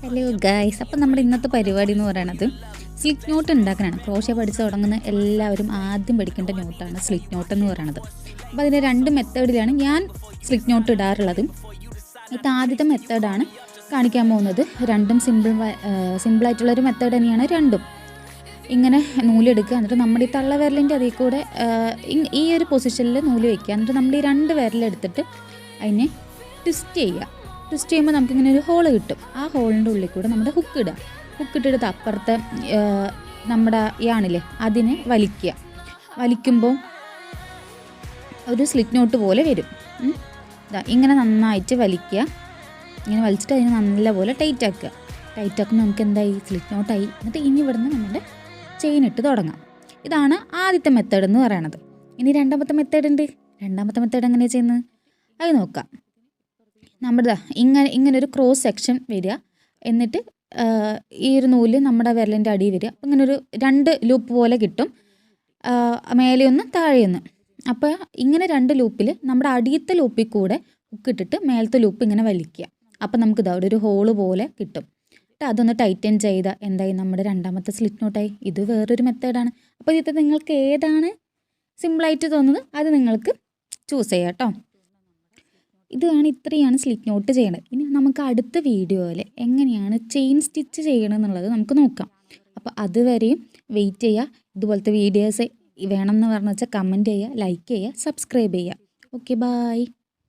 Hello guys, അപ്പം നമ്മുടെ ഇന്നത്തെ പരിപാടി എന്ന് പറയുന്നത് സ്ലിറ്റ് നോട്ട് ഉണ്ടാക്കാനാണ്. ക്രോഷ്യ പഠിച്ച് തുടങ്ങുന്ന എല്ലാവരും ആദ്യം പഠിക്കേണ്ട നോട്ടാണ് സ്ലിറ്റ് നോട്ട് എന്ന് പറയുന്നത്. അപ്പോൾ അതിൻ്റെ രണ്ട് മെത്തേഡിലാണ് ഞാൻ സ്ലിറ്റ് നോട്ട് ഇടാറുള്ളത്. ഇത് ആദ്യത്തെ മെത്തേഡാണ് കാണിക്കാൻ പോകുന്നത്. രണ്ടും സിമ്പിളായിട്ടുള്ളൊരു മെത്തേഡ് തന്നെയാണ് രണ്ടും. ഇങ്ങനെ നൂലെടുക്കുക, എന്നിട്ട് നമ്മുടെ ഈ തള്ളവിരലിൻ്റെ അതിൽ കൂടെ ഈ ഒരു പൊസിഷനിൽ നൂല് വയ്ക്കുക. എന്നിട്ട് നമ്മുടെ ഈ രണ്ട് വിരലെടുത്തിട്ട് അതിനെ ട്വിസ്റ്റ് ചെയ്യുക. ട്വിസ്റ്റ് ചെയ്യുമ്പോൾ നമുക്കിങ്ങനെ ഒരു ഹോള് കിട്ടും. ആ ഹോളിൻ്റെ ഉള്ളിൽ കൂടെ നമ്മുടെ ഹുക്ക് ഇടുക. ഹുക്കിട്ടെടുത്ത് അപ്പുറത്തെ നമ്മുടെ യാണില്ലേ അതിനെ വലിക്കുമ്പോൾ ഒരു സ്ലിറ്റ് നോട്ട് പോലെ വരും. ഇങ്ങനെ നന്നായിട്ട് വലിക്കുക. ഇങ്ങനെ വലിച്ചിട്ട് അതിനെ നല്ലപോലെ ടൈറ്റാക്കുക. ടൈറ്റാക്കുമ്പോൾ നമുക്ക് എന്തായി, സ്ലിറ്റ് നോട്ടായി. എന്നിട്ട് ഇനി ഇവിടുന്ന് നമ്മുടെ ചെയിൻ ഇട്ട് തുടങ്ങാം. ഇതാണ് ആദ്യത്തെ മെത്തേഡ് എന്ന് പറയണത്. ഇനി രണ്ടാമത്തെ മെത്തേഡ് ഉണ്ട്. രണ്ടാമത്തെ മെത്തേഡ് എങ്ങനെയാണ് ചെയ്യുന്നത് അത് നോക്കാം. നമ്മുടെ ഇങ്ങനെ ഒരു ക്രോസ് സെക്ഷൻ വരിക, എന്നിട്ട് ഈ ഒരു നൂല് നമ്മുടെ വിരലിൻ്റെ അടിയിൽ വരിക. അപ്പം ഇങ്ങനെ ഒരു രണ്ട് ലൂപ്പ് പോലെ കിട്ടും, മേലെയൊന്ന് താഴെയൊന്ന്. അപ്പോൾ ഇങ്ങനെ രണ്ട് ലൂപ്പിൽ നമ്മുടെ അടിയത്തെ ലൂപ്പിൽ കൂടെ ഹുക്കിട്ടിട്ട് മേലത്തെ ലൂപ്പ് ഇങ്ങനെ വലിക്കുക. അപ്പം നമുക്കിത് അവിടെ ഒരു ഹോള് പോലെ കിട്ടും. എന്നിട്ട് അതൊന്ന് ടൈറ്റൻ ചെയ്ത എന്തായി, നമ്മുടെ രണ്ടാമത്തെ സ്ലിറ്റ് നോട്ടായി. ഇത് വേറൊരു മെത്തേഡാണ്. അപ്പോൾ ഇത് നിങ്ങൾക്ക് ഏതാണ് സിമ്പിളായിട്ട് തോന്നുന്നത് അത് നിങ്ങൾക്ക് ചൂസ് ചെയ്യാം കേട്ടോ. ഇത്രയാണ് സ്ലിറ്റ് നോട്ട് ചെയ്യേണ്ടത്. ഇനി നമുക്ക് അടുത്ത വീഡിയോയിൽ എങ്ങനെയാണ് ചെയിൻ സ്റ്റിച്ച് ചെയ്യണമെന്നുള്ളത് നമുക്ക് നോക്കാം. അപ്പോൾ അതുവരെയും വെയിറ്റ് ചെയ്യുക. ഇതുപോലത്തെ വീഡിയോസ് വേണമെന്ന് പറഞ്ഞു വെച്ചാൽ കമൻറ്റ് ചെയ്യുക, ലൈക്ക് ചെയ്യുക, സബ്സ്ക്രൈബ് ചെയ്യുക. Okay, by.